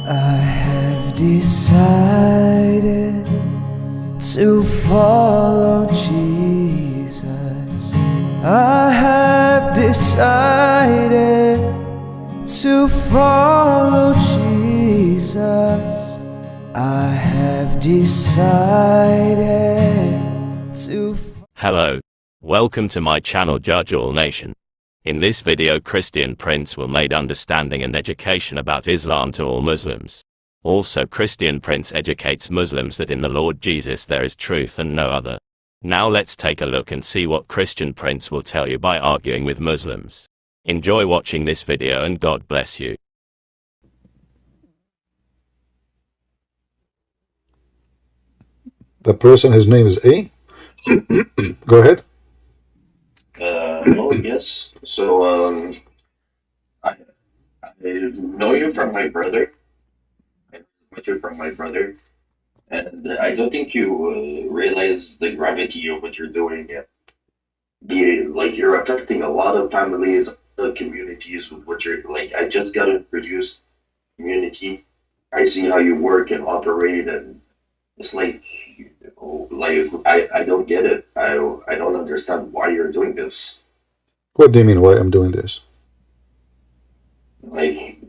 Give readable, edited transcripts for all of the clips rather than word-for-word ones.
I have decided to follow Jesus. I have decided to follow Jesus. I have decided to. Hello. Welcome to my channel Judge All Nation. In this video, Christian Prince will make understanding and education about Islam to all Muslims. Also, Christian Prince educates Muslims that in the Lord Jesus there is truth and no other. Now let's take a look and see what Christian Prince will tell you by arguing with Muslims. Enjoy watching this video and God bless you. The person, his name is A. Go ahead. Oh, yes. So, I know you from my brother. I met you from my brother. And I don't think you realize the gravity of what you're doing yet. You're affecting a lot of families, communities with what you're, I just got introduced community. I see how you work and operate, and it's I don't get it. I don't understand why you're doing this. What do you mean, why I'm doing this?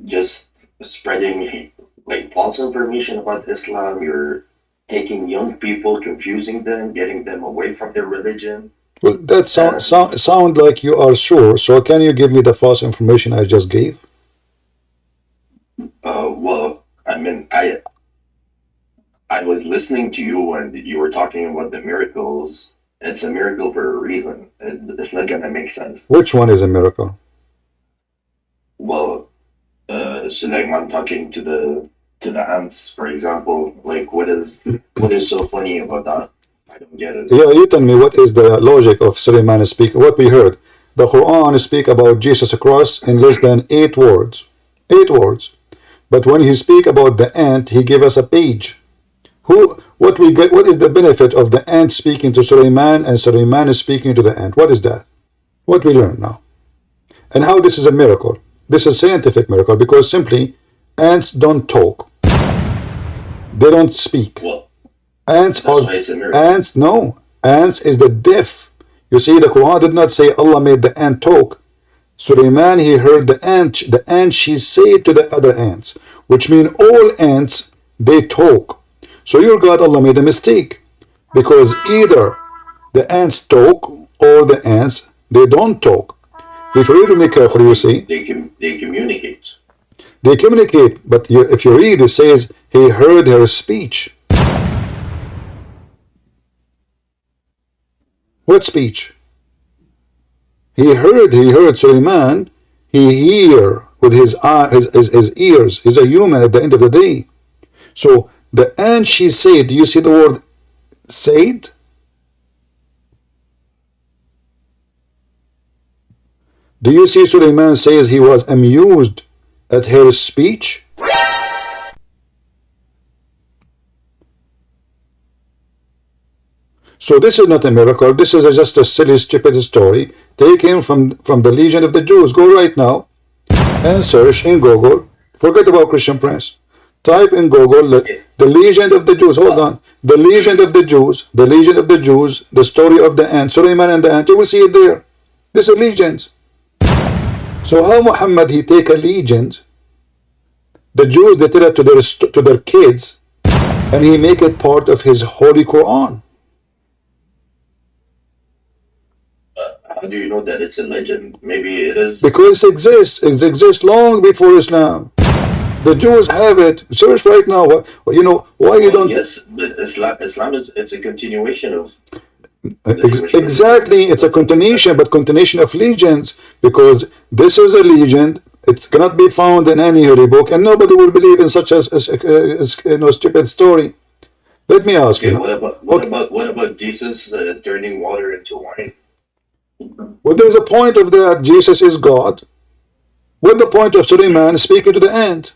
Just spreading, false information about Islam. You're taking young people, confusing them, getting them away from their religion. Well, that sound like you are sure. So can you give me the false information I just gave? Well, I mean, I was listening to you and you were talking about the miracles. It's a miracle for a reason. It's not gonna make sense. Which one is a miracle? Well, Salomon talking to the ants, for example. What is so funny about that? I don't get it. Yeah, you tell me, what is the logic of Suleiman speaking? What we heard, the Qur'an speak about Jesus cross in less than 8 words. 8 words. But when he speak about the ant, he give us a page. What is the benefit of the ant speaking to Suleiman and Suleiman is speaking to the ant? What is that? What we learn now? And how this is a miracle? This is a scientific miracle because simply ants don't talk. They don't speak. Well, ants that's why it's a miracle. Ants is the deaf. You see, the Quran did not say Allah made the ant talk. Suleiman, he heard the ant she said to the other ants, which mean all ants, they talk. So your God, Allah made a mistake, because either the ants talk or the ants, they don't talk. If you read it carefully, you see. They communicate. They communicate, but if you read, it says, he heard her speech. What speech? He heard Suleiman, he hear with his ears. He's a human at the end of the day. So, the ant she said, do you see the word said? Do you see Suleiman says he was amused at her speech? So this is not a miracle. This is just a silly, stupid story taken from the Legion of the Jews. Go right now and search in Google. Forget about Christian Prince. Type in Google the Legion of the Jews. Hold on. The Legion of the Jews. The Legion of the Jews. The story of the ant. Suleiman and the ant. You will see it there. This is legions. So how Muhammad he take a legend? The Jews they tell it to their kids, and he make it part of his holy Quran. How do you know that it's a legend? Maybe it is. Because it exists. It exists long before Islam. The Jews have it. Search right now. You know why you don't? Yes, but Islam is it's a continuation of. Exactly, it's a continuation, but continuation of legends, because this is a legend. It cannot be found in any holy book, and nobody will believe in such a stupid story. Let me ask you. What about Jesus turning water into wine? Well, there's a point of that. Jesus is God. What's the point of Suleiman speaking to the ant?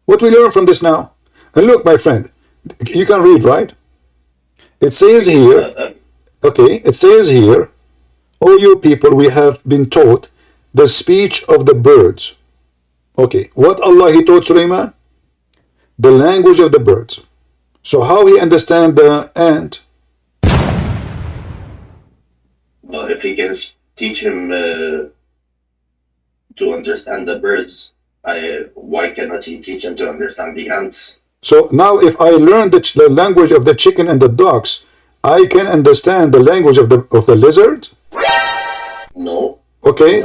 What we learn from this now? And look, my friend, you can read, right? It says here, okay, it says here, O you people, we have been taught the speech of the birds. Okay, what Allah he taught Suleiman? the language of the birds. So how he understand the ant? Well, if he can teach him to understand the birds, why cannot he teach him to understand the ants? So now if I learn the language of the chicken and the ducks, I can understand the language of the lizard? No. Okay,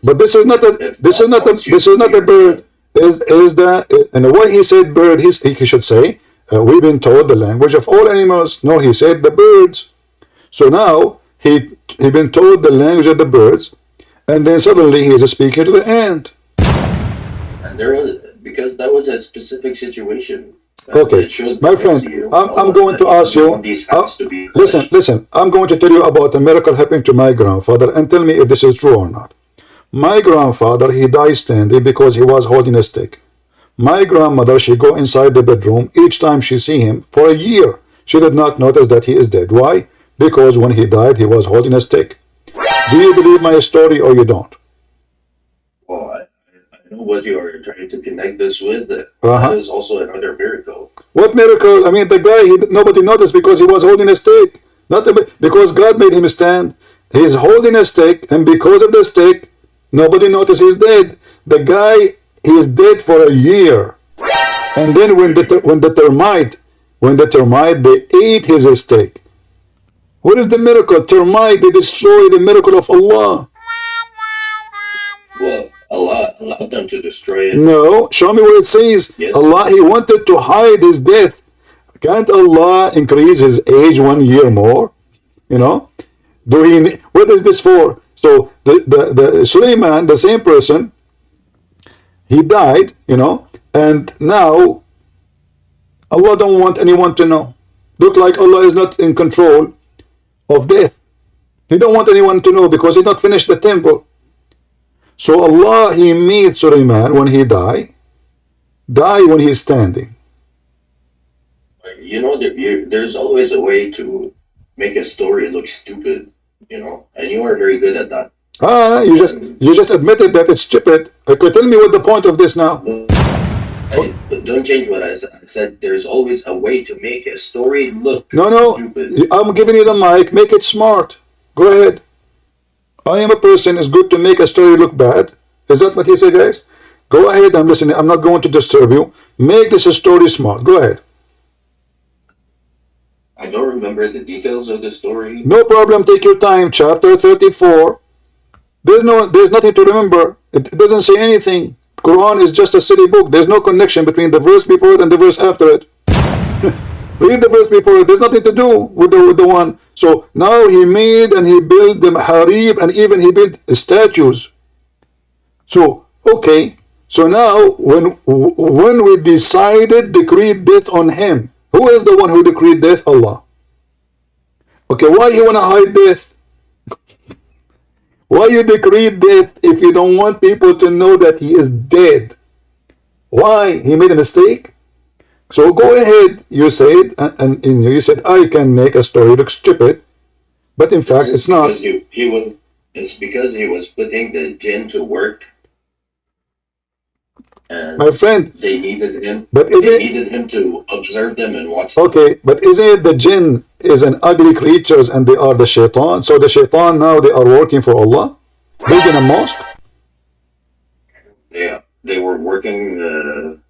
but this is not a bird. Is that, and why he said bird? He should say we've been told the language of all animals. No, he said the birds. So now he been told the language of the birds, and then suddenly he is speaking to the ant. And there was, because that was a specific situation. Okay, my friend, I'm going to ask you. Listen. I'm going to tell you about a miracle happening to my grandfather, and tell me if this is true or not. My grandfather, he died standing because he was holding a stick. My grandmother, she go inside the bedroom. Each time she see him for a year, she did not notice that he is dead. Why? Because when he died, he was holding a stick. Do you believe my story or you don't? Well, I know what you are trying to connect this with. That is also another miracle. What miracle? I mean, the guy, nobody noticed because he was holding a stick. Not because God made him stand. He's holding a stick, and because of the stick, nobody noticed he's dead. The guy, he is dead for a year. And then when the termite, they ate his stick. What is the miracle? Termite, they destroy the miracle of Allah. Well, Allah allowed them to destroy it. No, show me where it says. Yes. Allah, he wanted to hide his death. Can't Allah increase his age 1 year more? You know? What is this for? So the Suleiman, the same person, he died, you know, and now Allah don't want anyone to know. Look like Allah is not in control of death. He don't want anyone to know because he not finished the temple. So Allah, he made Suleiman when he die when he's standing. You know, there's always a way to make a story look stupid, you know, and you are very good at that. You just admitted that it's stupid. Okay, tell me what the point of this now. Don't change what I said. I said there's always a way to make a story look stupid. I'm giving you the mic. Make it smart. Go ahead. I am a person. It's good to make a story look bad. Is that what he said, guys? Go ahead. I'm listening. I'm not going to disturb you. Make this a story smart. Go ahead. I don't remember the details of the story. No problem. Take your time. Chapter 34. There's nothing to remember. It doesn't say anything. Quran is just a silly book. There's no connection between the verse before it and the verse after it. Read the verse before it. There's nothing to do with the one. So now he made and he built the harib, and even he built statues. So okay. So now when we decided decreed death on him, who is the one who decreed death? Allah. Okay, why you wanna hide death? Why you decree death if you don't want people to know that he is dead? Why? He made a mistake? So go ahead, you said, and you said, I can make a story look stupid, but in fact it's not. It's because he was putting the jinn to work. And my friend, they needed him. But they needed him to observe them and watch them. Okay, but isn't it the jinn is an ugly creatures and they are the shaitan? So the shaitan now they are working for Allah, building a mosque. Yeah, they were working.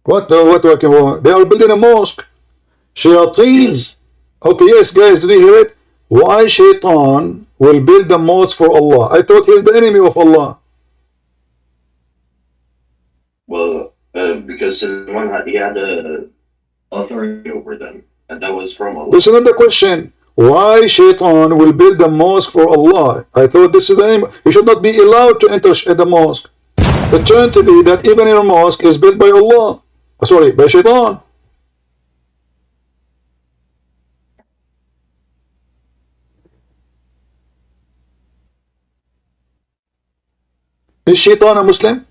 What working for? They are building a mosque. Shayateen. Yes. Okay, yes, guys, did you hear it? Why shaitan will build a mosque for Allah? I thought he's the enemy of Allah. Well, because Salomon he had authority over them, and that was from Allah. This is another question. Why shaitan will build a mosque for Allah? I thought this is the name. You should not be allowed to enter the mosque. It turned to be that even in a mosque is built by Allah. Sorry, by shaitan. Is shaitan a Muslim?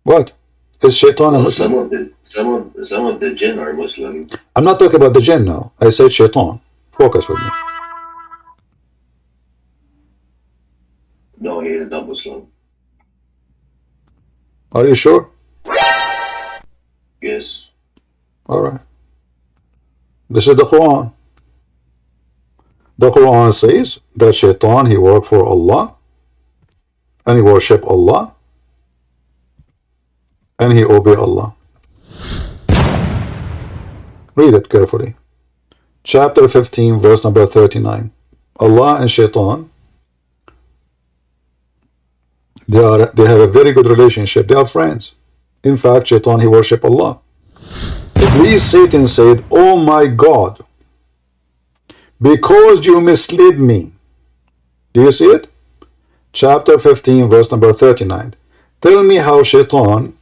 What? Is shaitan a Muslim? Some of the jinn are Muslim. I'm not talking about the jinn now. I said shaitan. Focus with me. No, he is not Muslim. Are you sure? Yes. Alright. This is the Quran. The Quran says that Shaitan, he worked for Allah, and he worship Allah, and he obey Allah. Read it carefully. Chapter 15, verse number 39. Allah and Shaitan, they have a very good relationship. They are friends. In fact, Shaitan, he worship Allah. Iblis, Satan said, "Oh my God, because you misled me." Do you see it? Chapter 15, verse number 39. Tell me how Shaitan,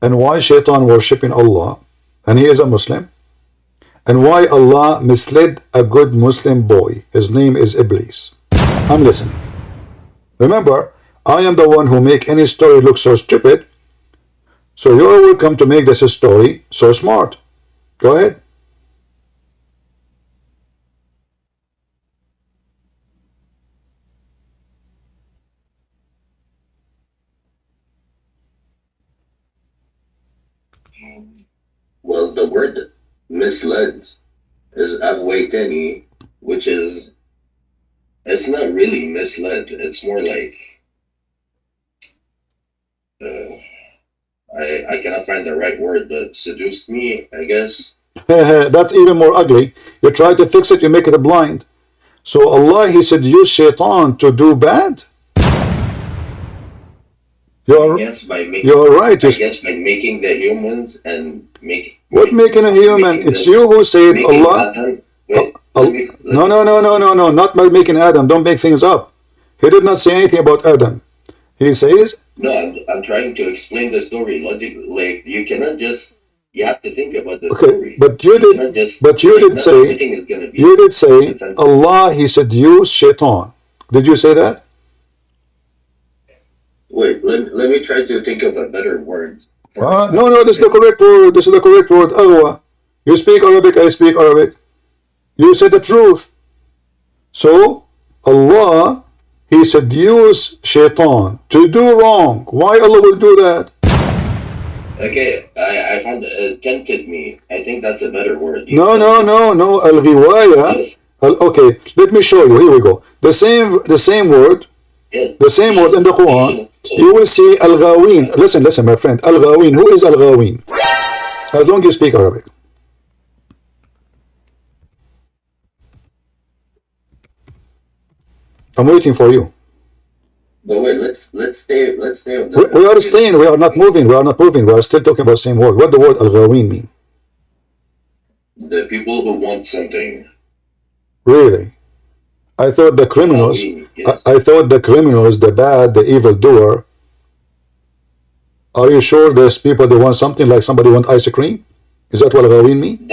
and why Shaitan worshiping Allah, and he is a Muslim, and why Allah misled a good Muslim boy. His name is Iblis. I'm listening. Remember, I am the one who make any story look so stupid, so you're welcome to make this story so smart. Go ahead. Well, the word misled is avwaitani, which is, it's not really misled. It's more like, I cannot find the right word, but seduced me, I guess. That's even more ugly. You try to fix it, you make it blind. So Allah, he said, use Shaitan to do bad. You're right. I guess by making the humans and what making a human? It's you who said Allah. No, not by making Adam. Don't make things up. He did not say anything about Adam. He says. No, I'm trying to explain the story logically. Like, you cannot just. You have to think about the story. But you did say Allah. He said use Shaitan. Did you say that? Wait, let me try to think of a better word. No, this is the correct word. This is the correct word. Aghwa. You speak Arabic, I speak Arabic. You said the truth. So, Allah, he said use Shaitan to do wrong. Why Allah will do that? Okay, I found tempted me. I think that's a better word. No. Al-Ghiwaya. Yes. Okay, let me show you. Here we go. The same word. Yes. The same word in the Quran. You will see Al-Ghawin. Listen, my friend. Al-Ghawin. Who is Al-Ghawin? As long as you speak Arabic. I'm waiting for you. But wait, let's stay on we are staying. We are not moving. We are still talking about the same word. What the word Al-Ghawin mean? The people who want something. Really? I thought the criminals. Yes. I thought the criminals, the bad, the evil doer. Are you sure there's people that want something, like somebody want ice cream? Is that what Al-Ghawin mean?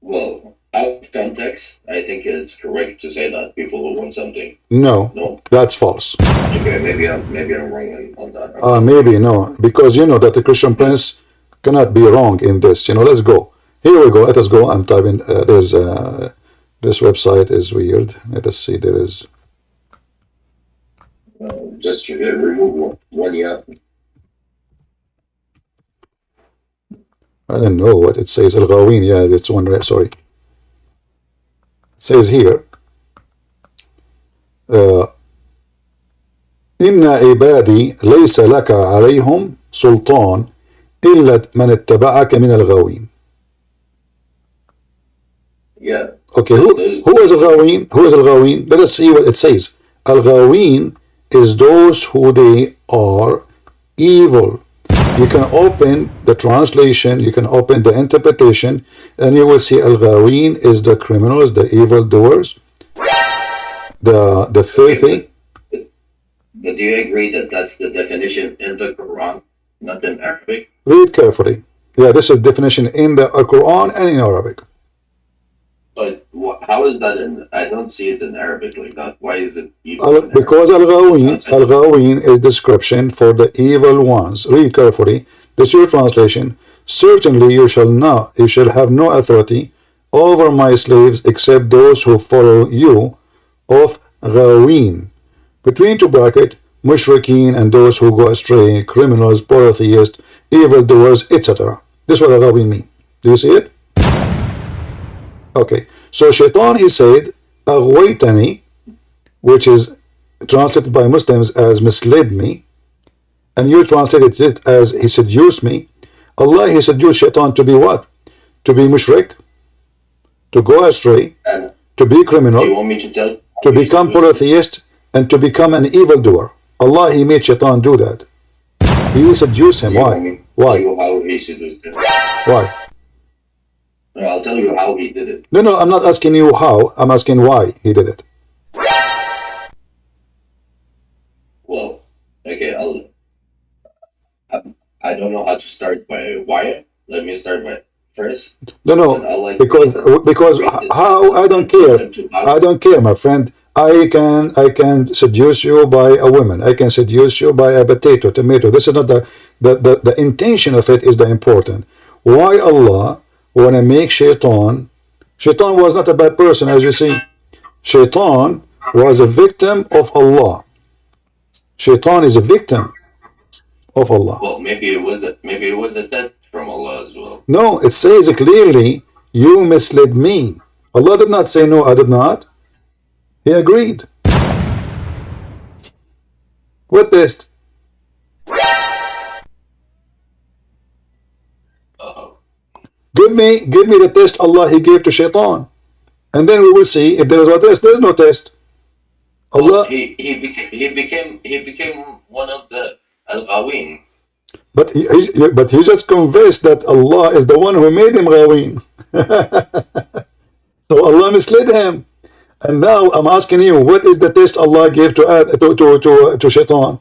Well, out of context, I think it's correct to say that people who want something. No, that's false. Okay, maybe I'm wrong on that. Maybe no, because you know that the Christian Prince cannot be wrong in this. Let's go. Here we go. Let us go. I'm typing. There's this website is weird. Let us see. There is. Just remove one. Yeah. I don't know what it says. Al-Ghawin. Yeah, that's one. Sorry. It says here. إن عبادي ليس لك عليهم سلطان إلا من اتبعك من الغاوين. Yeah. Okay, who is Al-Ghawin? Who is Al-Ghawin? Let us see what it says. Al-Ghawin is those who they are evil. You can open the translation, you can open the interpretation, and you will see Al-Ghawin is the criminals, the evil doers, the filthy. But do you agree that that's the definition in the Quran, not in Arabic? Read carefully. Yeah, this is definition in the Quran and in Arabic. But how is that in? I don't see it in Arabic like that. Why is it evil? Because Al-Ghawin is description for the evil ones. Read carefully. This is your translation. Certainly you shall have no authority over my slaves except those who follow you of Ghaween. Between two bracket, mushrikeen and those who go astray, criminals, polytheists, evildoers, etc. This is what Ghaween mean. Do you see it? Okay. So shaitan, he said, aghwaytani, which is translated by Muslims as misled me, and you translated it as he seduced me. Allah, he seduced shaitan to be what? To be mushrik, to go astray, to be criminal, you want me to tell to become polytheist, and to become an evildoer. Allah, he made shaitan do that. He seduced him. Why? Why? How he seduced him. Why? I'll tell you how he did it. No, I'm not asking you how. I'm asking why he did it. Well, okay, I don't know how to start by why. Let me start by first. No, because how? I don't care. I don't care, my friend. I can seduce you by a woman. I can seduce you by a potato, tomato. This is not the intention of it is the important. Why Allah wanna make shaitan? Shaitan was not a bad person, as you see. Shaitan was a victim of Allah. Shaitan is a victim of Allah. Well, maybe it was the test from Allah as well. No, it says clearly, you misled me. Allah did not say no, I did not. He agreed. What test? Give me the test Allah he gave to shaitan, and then we will see if there is a test. There is no test. Allah. Well, he became one of the al-Ghawin. But he just confessed that Allah is the one who made him Ghawin. So Allah misled him. And now I'm asking you, what is the test Allah gave to shaitan?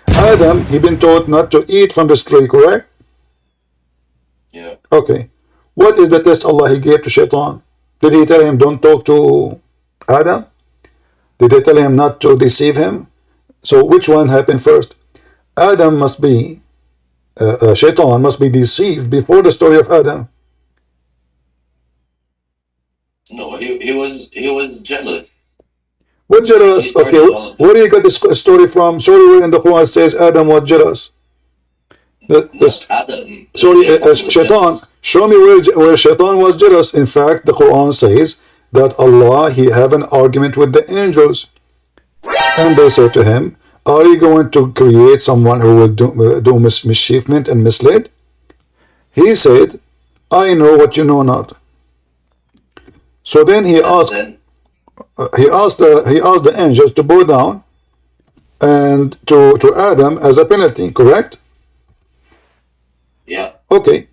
Adam, he been taught not to eat from the tree, correct? Yeah. Okay. What is the test Allah he gave to shaitan? Did he tell him don't talk to Adam? Did he tell him not to deceive him? So which one happened first? Adam must be, shaitan must be deceived before the story of Adam. No, he was jealous. What jealous? Okay, where do you get this story from? Sorry, where in the Quran says Adam was jealous? Adam. Sorry, shaitan. Show me where shaitan was jealous. In fact, the Quran says that Allah, he have an argument with the angels. And they say to him, are you going to create someone who will do mischievement and mislead? He said, I know what you know not. So then he asked the angels to bow down and to Adam as a penalty, correct? Yeah. Okay.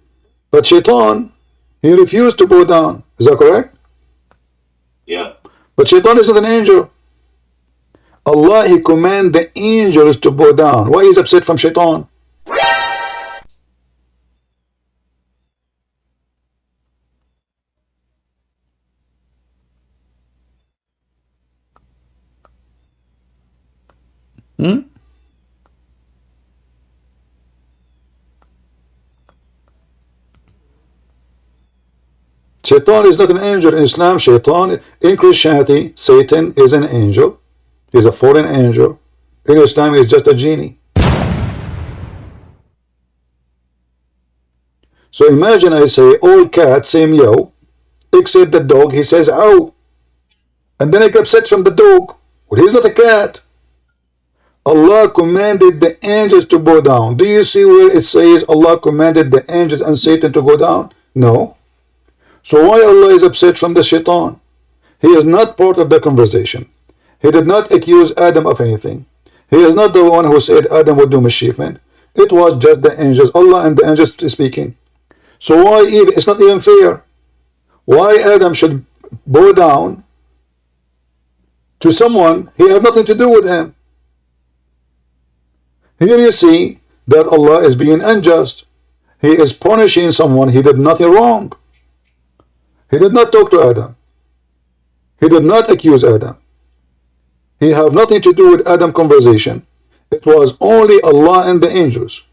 But shaitan, he refused to bow down. Is that correct? Yeah. But shaitan is not an angel. Allah, he command the angels to bow down. Why is upset from shaitan? Shaitan is not an angel in Islam. Shaitan, in Christianity, Satan is an angel. He's a fallen angel. In Islam, he's just a genie. So imagine I say, all cats say meow, except the dog, he says ow. And then I get upset from the dog. Well, he's not a cat. Allah commanded the angels to bow down. Do you see where it says Allah commanded the angels and Satan to go down? No. So why Allah is upset from the shaitan? He is not part of the conversation. He did not accuse Adam of anything. He is not the one who said Adam would do mischievement. It was just the angels, Allah and the angels speaking. So why even, it's not even fair. Why Adam should bow down to someone he had nothing to do with him? Here you see that Allah is being unjust. He is punishing someone he did nothing wrong. He did not talk to Adam. He did not accuse Adam. He had nothing to do with Adam conversation. It was only Allah and the angels.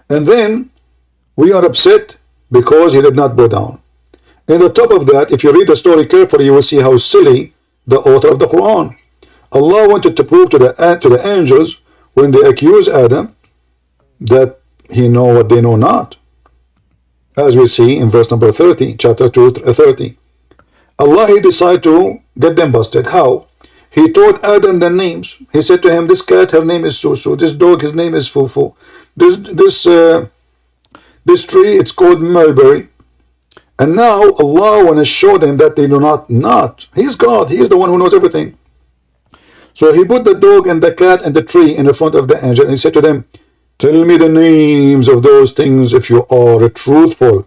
And then we are upset because he did not bow down. In the top of that, if you read the story carefully, you will see how silly the author of the Quran. Allah wanted to prove to the angels when they accuse Adam that he know what they know not. As we see in verse number 30, chapter 2, 30. Allah, he decided to get them busted. How? He taught Adam the names. He said to him, this cat, her name is Susu. This dog, his name is Fufu. This tree, it's called mulberry. And now Allah want to show them that they do not. He's God. He is the one who knows everything. So he put the dog and the cat and the tree in the front of the angel, and he said to them, tell me the names of those things if you are truthful.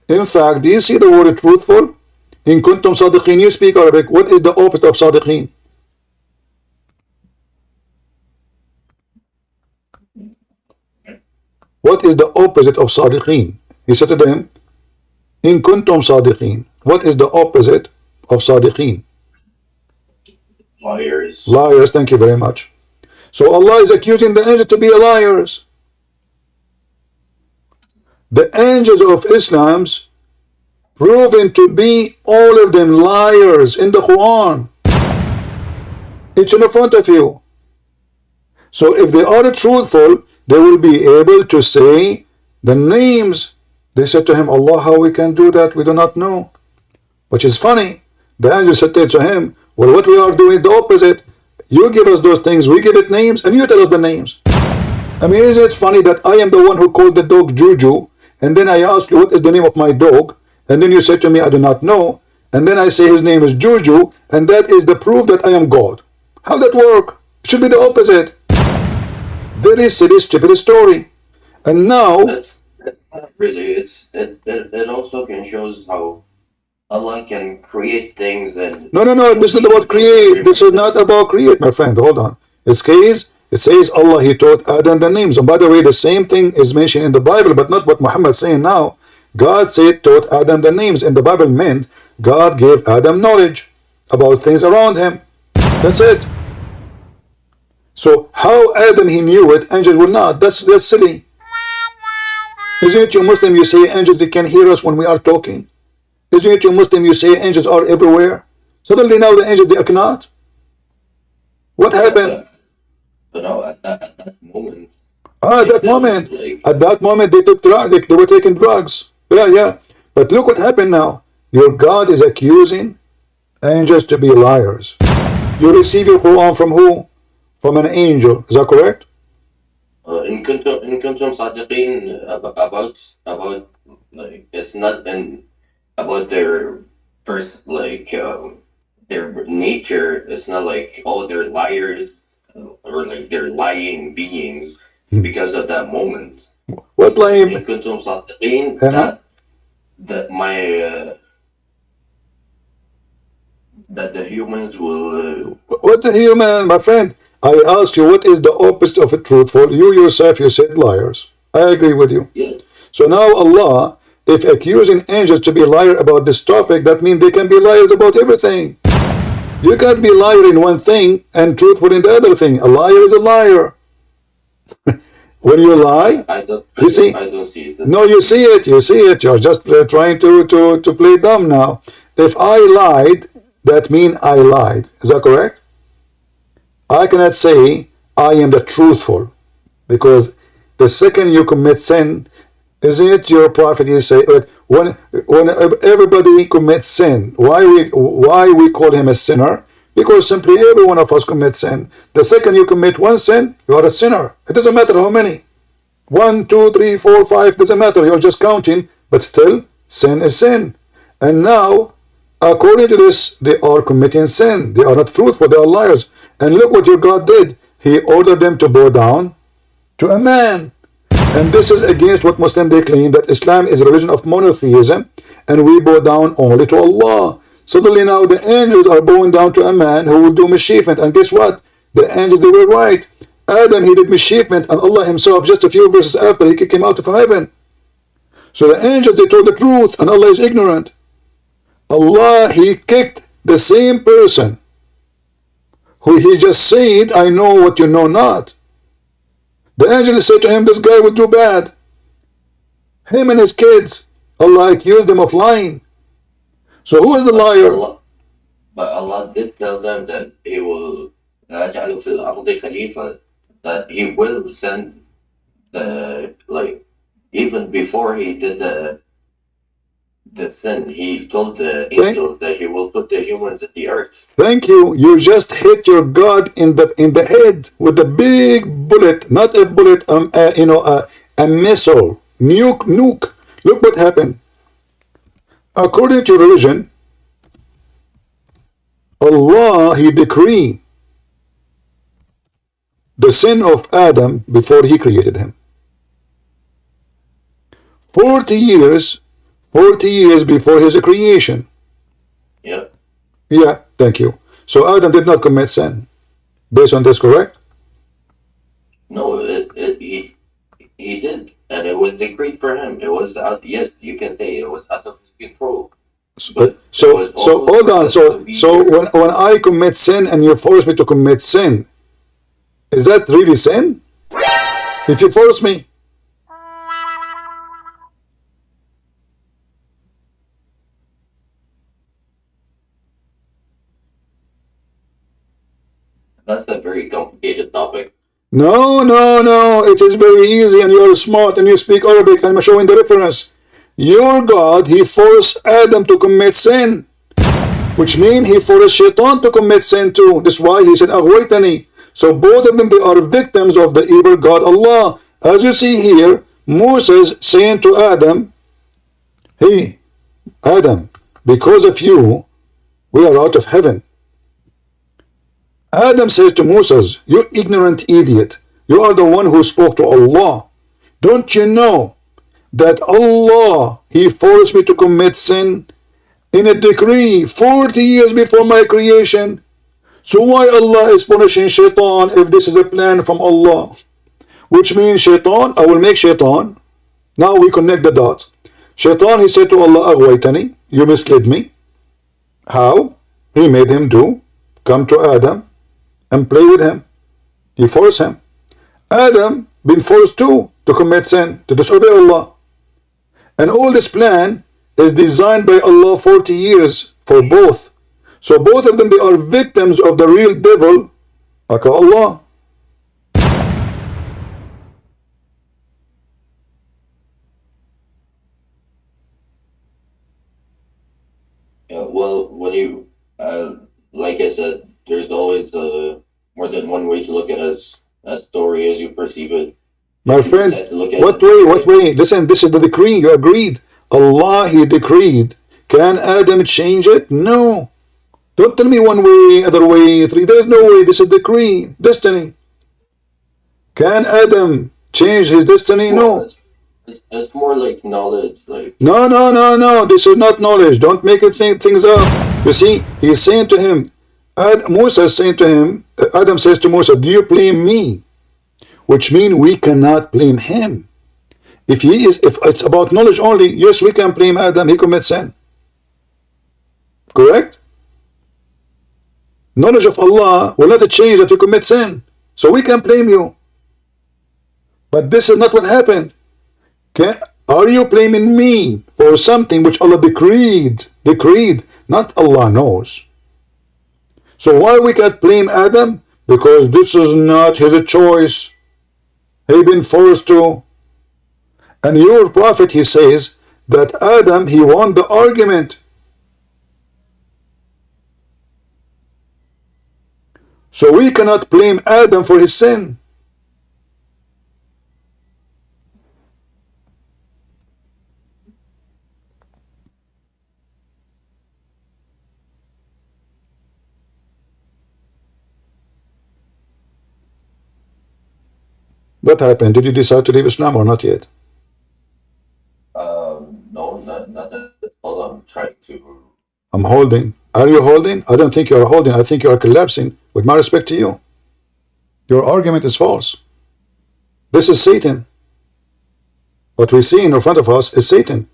In fact, do you see the word truthful? In kuntum sadiqin, you speak Arabic. What is the opposite of sadiqin? What is the opposite of sadiqin? He said to them, in kuntum sadiqin. What is the opposite of sadiqin? Liars. Liars, thank you very much. So Allah is accusing the angels to be liars. The angels of Islam's proven to be all of them liars in the Quran. It's in front of you. So if they are truthful, they will be able to say the names. They said to him, Allah, how we can do that? We do not know. Which is funny. The angel said to him, well, what we are doing the opposite. You give us those things, we give it names, and you tell us the names. I mean, isn't it funny that I am the one who called the dog Juju, and then I ask you what is the name of my dog, and then you say to me, I do not know, and then I say his name is Juju, and that is the proof that I am God. How that work? It should be the opposite. Very silly, stupid story. And now, That's not really. It also can shows how Allah can create things and no, this is not about create. This is not about create, my friend. Hold on. It says Allah, he taught Adam the names. And by the way, the same thing is mentioned in the Bible, but not what Muhammad is saying now. God said, taught Adam the names. And the Bible meant God gave Adam knowledge about things around him. That's it. So how Adam he knew it, angels will not. That's silly. Isn't it you Muslim, you say angels they can hear us when we are talking? Isn't it you Muslim, you say angels are everywhere? Suddenly now the angels they cannot. What happened? But no, at that moment. At that moment they took drugs. They were taking drugs. Yeah. But look what happened now. Your God is accusing angels to be liars. You receive your Quran from who? From an angel. Is that correct? In kuntum sadiqin about like it's not about their first their nature. It's not like they're liars or like they're lying beings because of that moment. What lying? In kuntum sadiqin that the humans will. What the human, my friend? I ask you, what is the opposite of a truthful? You yourself, you said liars. I agree with you. Yeah. So now Allah, if accusing angels to be liar about this topic, that means they can be liars about everything. You can't be liar in one thing and truthful in the other thing. A liar is a liar. When you lie, I don't see it. No, you see it. You're just trying to play dumb now. If I lied, that means I lied. Is that correct? I cannot say I am the truthful, because the second you commit sin, isn't it your prophet? You say when everybody commits sin, why we call him a sinner? Because simply every one of us commits sin. The second you commit one sin, you are a sinner. It doesn't matter how many. 1, 2, 3, 4, 5, doesn't matter. You're just counting, but still sin is sin. And now, according to this, they are committing sin. They are not truthful. They are liars. And look what your God did. He ordered them to bow down to a man. And this is against what Muslims they claim, that Islam is a religion of monotheism and we bow down only to Allah. Suddenly now the angels are bowing down to a man who will do mischievement. And guess what? The angels, they were right. Adam, he did mischievement, and Allah himself, just a few verses after, he kicked him out of heaven. So the angels, they told the truth, and Allah is ignorant. Allah, he kicked the same person who he just said, I know what you know not. The angels said to him, this guy will do bad. Him and his kids, Allah accused them of lying. So who is the liar? But Allah did tell them that He will يَجْعَلُ فِي الْأَرْضِ خَلِيفَةً, that He will send the, like, even before He did the sin, He told the angels that He will put the humans in the earth. Thank you. You just hit your God in the head with a big bullet, not a bullet, a missile, nuke. Look what happened. According to religion, Allah, He decreed the sin of Adam before He created him. 40 years before his creation. Yeah. Yeah, thank you. So Adam did not commit sin. Based on this, correct? No, he did, and it was decreed for him. It was out. Yes, you can say it was out of his control. So hold on. So when I commit sin and you force me to commit sin, is that really sin? If you force me. That's a very complicated topic. No. It is very easy, and you are smart, and you speak Arabic. I'm showing the reference. Your God, He forced Adam to commit sin, which means He forced Shaitan to commit sin too. That's why He said, "Aghwaytani." So both of them, they are victims of the evil God Allah. As you see here, Moses saying to Adam, "Hey, Adam, because of you, we are out of heaven." Adam says to Moses, "You ignorant idiot, you are the one who spoke to Allah. Don't you know that Allah, He forced me to commit sin in a decree 40 years before my creation? So why Allah is punishing Shaitan if this is a plan from Allah?" Which means Shaitan, I will make Shaitan. Now we connect the dots. Shaitan, he said to Allah, "Aghwaytani, you misled me." How? He made him come to Adam and play with him. He forced him. Adam been forced to commit sin, to disobey Allah. And all this plan is designed by Allah 40 years for both. So both of them, they are victims of the real devil, aka Allah. Yeah, well, when you, like I said, there's always more than one way to look at a story as you perceive it. My friend, what way? Listen, this is the decree, you agreed. Allah, He decreed. Can Adam change it? No. Don't tell me one way, other way, three. There is no way. This is decree, destiny. Can Adam change his destiny? No. It's more like knowledge. Like No. This is not knowledge. Don't make it things up. You see, he's saying to him, Musa is saying to him, Adam says to Musa, "Do you blame me?" Which means we cannot blame him. If it's about knowledge only, yes, we can blame Adam. He commits sin. Correct? Knowledge of Allah will not change that you commit sin. So we can blame you. But this is not what happened. Okay? Are you blaming me for something which Allah decreed? Not Allah knows. So why we cannot blame Adam? Because this is not his choice. He been forced to. And your prophet, he says that Adam, he won the argument. So we cannot blame Adam for his sin. What happened? Did you decide to leave Islam or not yet? No, not at all. I'm trying to. I'm holding. Are you holding? I don't think you are holding. I think you are collapsing. With my respect to you, your argument is false. This is Satan. What we see in front of us is Satan.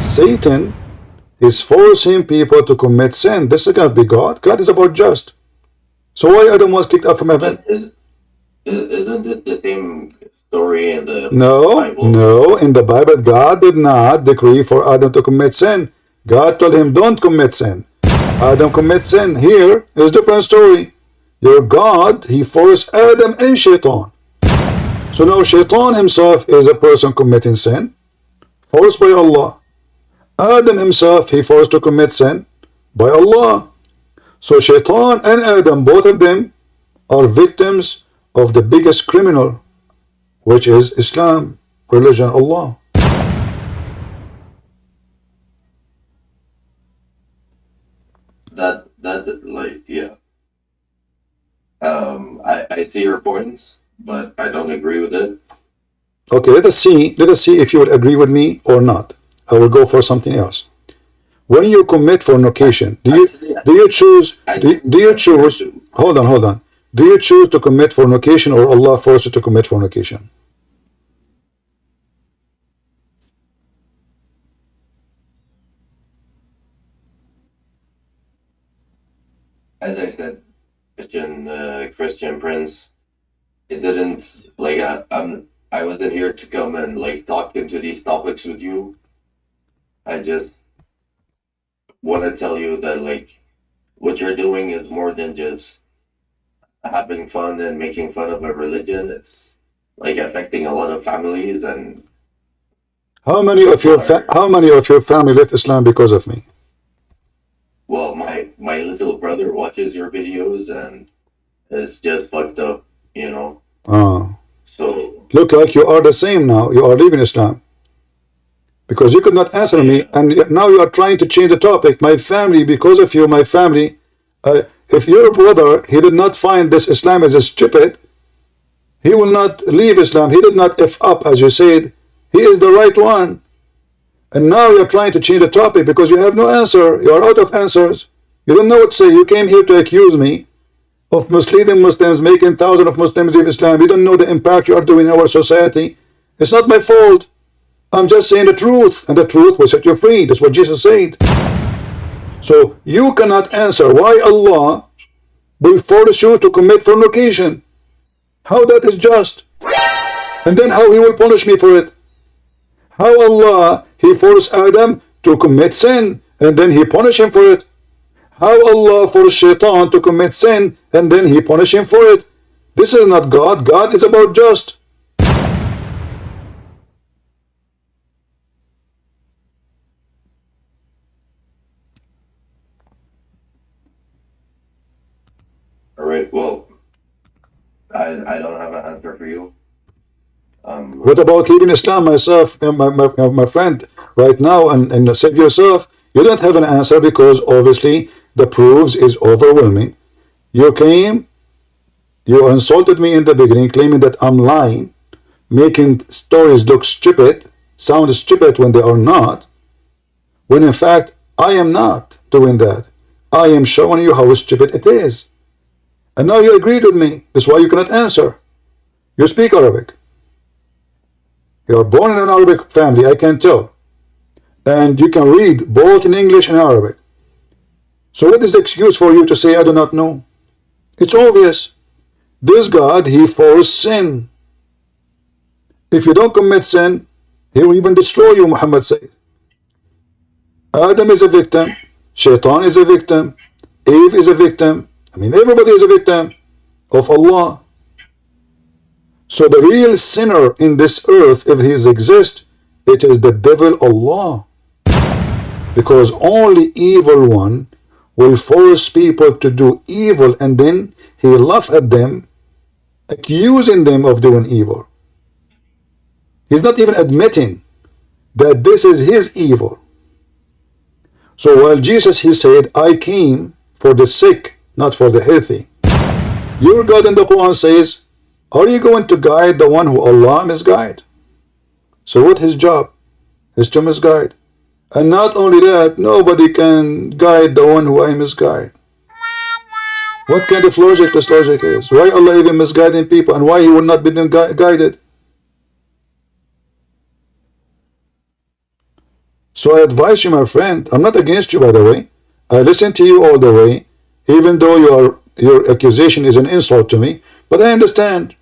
Satan is forcing people to commit sin. This is going to be God. God is about just. So why Adam was kicked out from heaven? Isn't this the same story in the Bible? No. In the Bible, God did not decree for Adam to commit sin. God told him, don't commit sin. Adam commits sin. Here is a different story. Your God, he forced Adam and Shaitan. So now Shaitan himself is a person committing sin, forced by Allah. Adam himself, he forced to commit sin by Allah. So Shaitan and Adam, both of them, are victims of the biggest criminal, which is Islam, religion, Allah. That like, yeah. I see your points, but I don't agree with it. Okay, let us see if you would agree with me or not. I will go for something else. When you commit fornication, do you choose hold on, do you choose to commit fornication, or Allah forced you to commit fornication? As I said, Christian Prince, it didn't like I wasn't here to come and like talk into these topics with you. I just want to tell you that like what you're doing is more than just having fun and making fun of a religion. It's like affecting a lot of families. And how many of your family left Islam because of me? Well, my little brother watches your videos and it's just fucked up, you know. Oh. So look like you are the same now. You are leaving Islam because you could not answer me, and now you are trying to change the topic. My family, because of you, my family. If your brother, he did not find this Islam as a stupid, he will not leave Islam. He did not F up, as you said. He is the right one. And now you're trying to change the topic because you have no answer. You are out of answers. You don't know what to say. You came here to accuse me of misleading Muslims, making thousands of Muslims leave Islam. You don't know the impact you are doing in our society. It's not my fault. I'm just saying the truth, and the truth will set you free. That's what Jesus said. So you cannot answer why Allah will force you to commit fornication. How that is just? And then how he will punish me for it? How Allah, he forced Adam to commit sin, and then he punished him for it? How Allah forced Shaitan to commit sin, and then he punished him for it? This is not God. God is about just. all right, well, I don't have an answer for you. What about leaving Islam? Myself, my friend, right now, and save yourself. You don't have an answer because obviously the proofs is overwhelming. You came, you insulted me in the beginning, claiming that I'm lying, making stories look stupid, sound stupid when they are not, when in fact I am not doing that. I am showing you how stupid it is. And now you agreed with me. That's why you cannot answer. You speak Arabic. You are born in an Arabic family, I can tell. And you can read both in English and Arabic. So what is the excuse for you to say I do not know? It's obvious. This God, he forced sin. If you don't commit sin, he will even destroy you, Muhammad said. Adam is a victim. Shaitan is a victim. Eve is a victim. I mean, everybody is a victim of Allah. So the real sinner in this earth, if he exists, it is the devil, Allah. Because only evil one will force people to do evil, and then he laughs at them, accusing them of doing evil. He's not even admitting that this is his evil. So while Jesus, he said, I came for the sick, not for the healthy. Your God in the Quran says, are you going to guide the one who Allah misguide? So what his job is to misguide. And not only that, nobody can guide the one who I misguide. What kind of logic this logic is? Why Allah even misguiding people, and why he will not be them guided? So I advise you, my friend, I'm not against you, by the way. I listen to you all the way, even though your accusation is an insult to me, but I understand.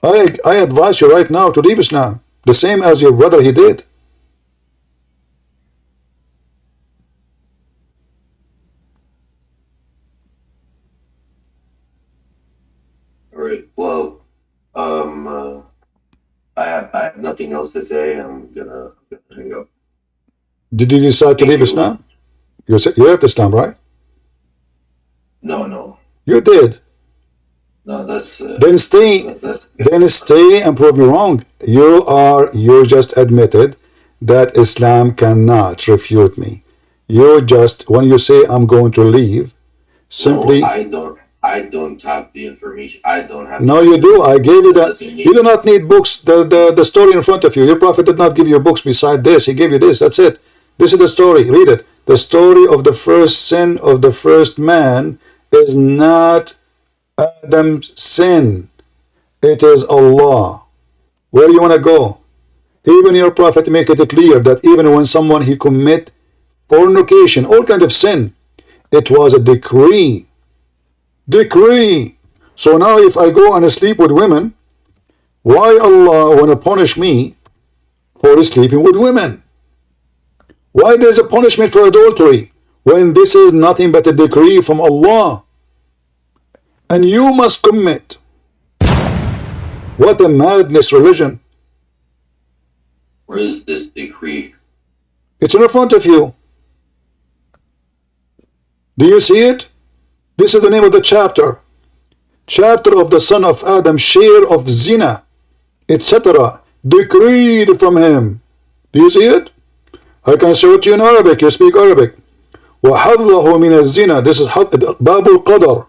I advise you right now to leave Islam, the same as your brother he did. have nothing else to say. I'm gonna hang up. Did you decide to leave Islam? You left Islam, right? No. You did. No, that's Then stay. Then stay and prove me wrong. You just admitted that Islam cannot refute me. You just, when you say I'm going to leave, simply. No, I don't have the information. I don't have. No, you do. I gave you that. You do not need books. The story in front of you. Your prophet did not give you books beside this. He gave you this. That's it. This is the story. Read it. The story of the first sin of the first man is not Adam's sin. It is Allah. Where do you want to go? Even your prophet make it clear that even when someone he commit fornication, all kind of sin, it was a decree. Decree. So now if I go and sleep with women, why Allah want to punish me for sleeping with women? Why there's a punishment for adultery when this is nothing but a decree from Allah? And you must commit. What a madness religion. Where is this decree? It's in front of you. Do you see it? This is the name of the chapter. Chapter of the son of Adam, share of zina, etc. Decreed from him. Do you see it? I can show it to you in Arabic. You speak Arabic. وَحَظَّهُ مِنَ الزِّنَا. This is باب القدر.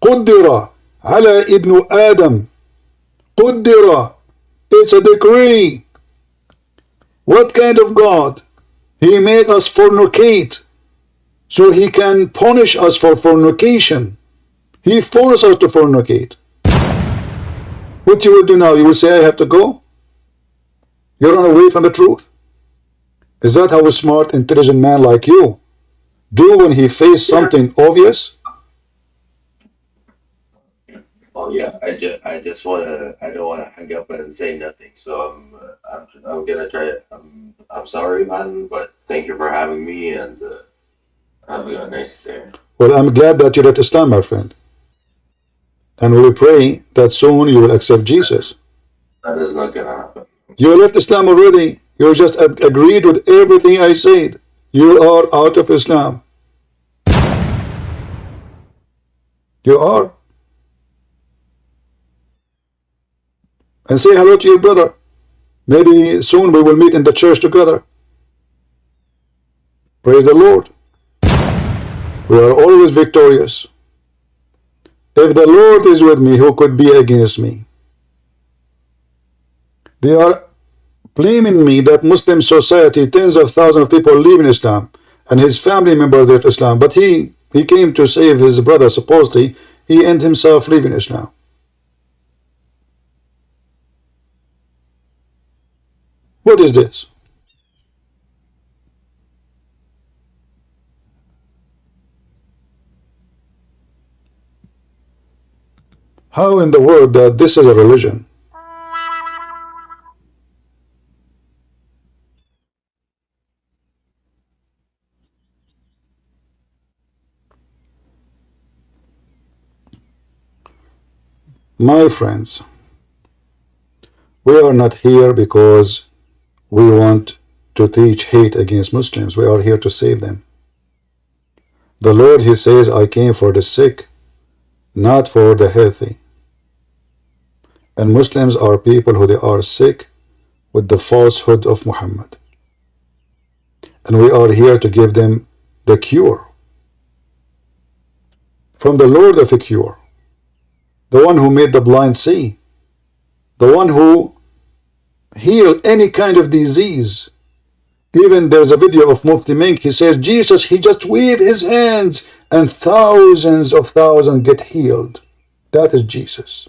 قدر على ابن آدم. قدر. It's a decree. What kind of God? He made us fornicate so he can punish us for fornication. He forced us to fornicate. What you will do now? You will say I have to go? You run away from the truth? Is that how a smart, intelligent man like you do when he faces something obvious? Oh yeah, I just wanna. I don't wanna hang up and say nothing. So I'm gonna try. I'm sorry, man, but thank you for having me, and have a nice day. Well, I'm glad that you left Islam, my friend. And we pray that soon you will accept Jesus. That is not gonna happen. You left Islam already. You just agreed with everything I said. You are out of Islam. You are. And say hello to your brother. Maybe soon we will meet in the church together. Praise the Lord. We are always victorious. If the Lord is with me, who could be against me? They are blaming me that Muslim society, tens of thousands of people leave in Islam, and his family member left Islam, but he came to save his brother, supposedly. He ended himself leaving Islam. What is this? How in the world that this is a religion? My friends, we are not here because we want to teach hate against Muslims. We are here to save them. The Lord, he says, I came for the sick, not for the healthy. And Muslims are people who they are sick with the falsehood of Muhammad. And we are here to give them the cure from the Lord of the cure, the one who made the blind see, the one who healed any kind of disease. Even there's a video of Mufti Mink. He says Jesus, he just waved his hands and thousands of thousands get healed. That is Jesus.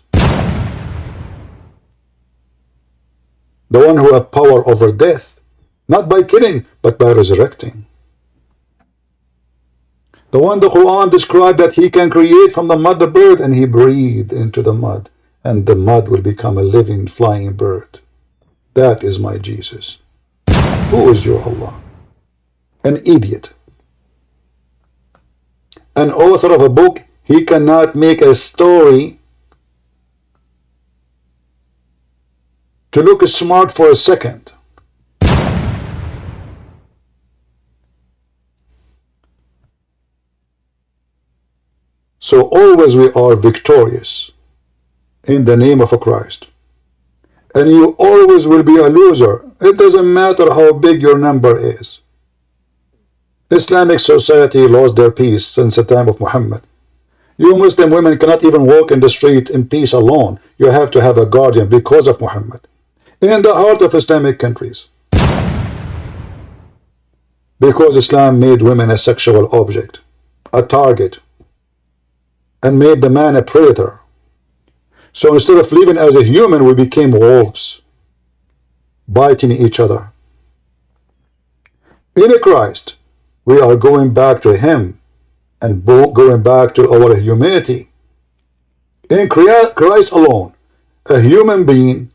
The one who has power over death, not by killing, but by resurrecting. The one the Qur'an described that he can create from the mud the bird, and he breathed into the mud, and the mud will become a living flying bird. That is my Jesus. Who is your Allah? An idiot. An author of a book, he cannot make a story to look smart for a second. So always we are victorious in the name of Christ. And you always will be a loser. It doesn't matter how big your number is. Islamic society lost their peace since the time of Muhammad. You Muslim women cannot even walk in the street in peace alone. You have to have a guardian because of Muhammad. In the heart of Islamic countries. Because Islam made women a sexual object, a target, and made the man a predator. So instead of living as a human, we became wolves, biting each other. In Christ, we are going back to Him and going back to our humanity. In Christ alone, a human being,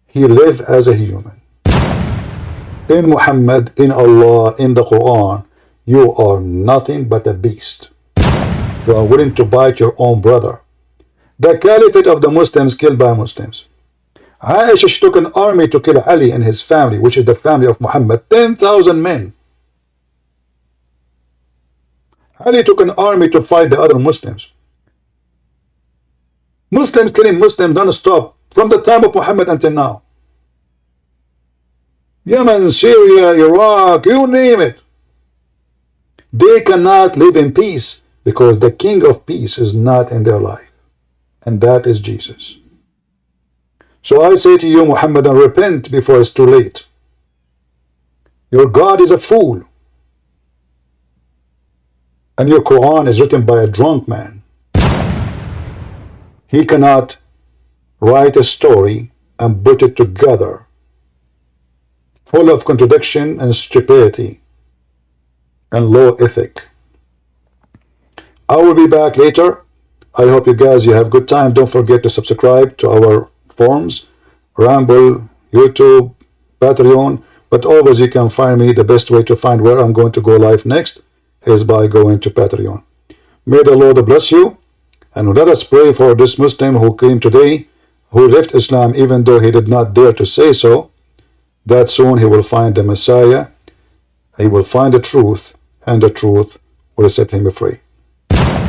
he lived as a human. In Muhammad, in Allah, in the Qur'an, you are nothing but a beast. You are willing to bite your own brother. The caliphate of the Muslims killed by Muslims. Aisha, she took an army to kill Ali and his family, which is the family of Muhammad, 10,000 men. Ali took an army to fight the other Muslims. Muslims killing Muslims non-stop from the time of Muhammad until now. Yemen, Syria, Iraq, you name it. They cannot live in peace because the King of Peace is not in their life. And that is Jesus. So I say to you, Muhammadan, repent before it's too late. Your God is a fool. And your Quran is written by a drunk man. He cannot write a story and put it together, full of contradiction and stupidity and low ethic. I will be back later. I hope you guys, you have good time. Don't forget to subscribe to our forums, Rumble, YouTube, Patreon. But always you can find me. The best way to find where I'm going to go live next is by going to Patreon. May the Lord bless you. And let us pray for this Muslim who came today, who left Islam even though he did not dare to say so, that soon he will find the Messiah, he will find the truth, and the truth will set him free.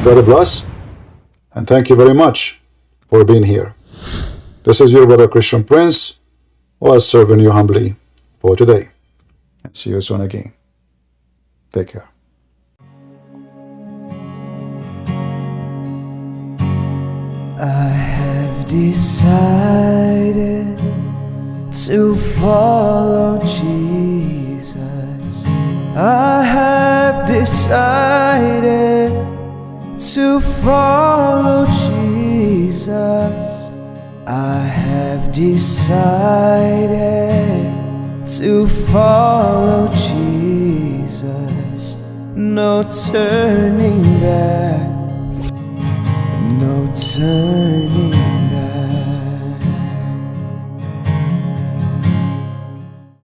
God bless, and thank you very much for being here. This is your brother Christian Prince, was serving you humbly for today. And see you soon again. Take care. I have decided to follow Jesus. I have decided to follow Jesus. I have decided to follow Jesus. No turning back. No turning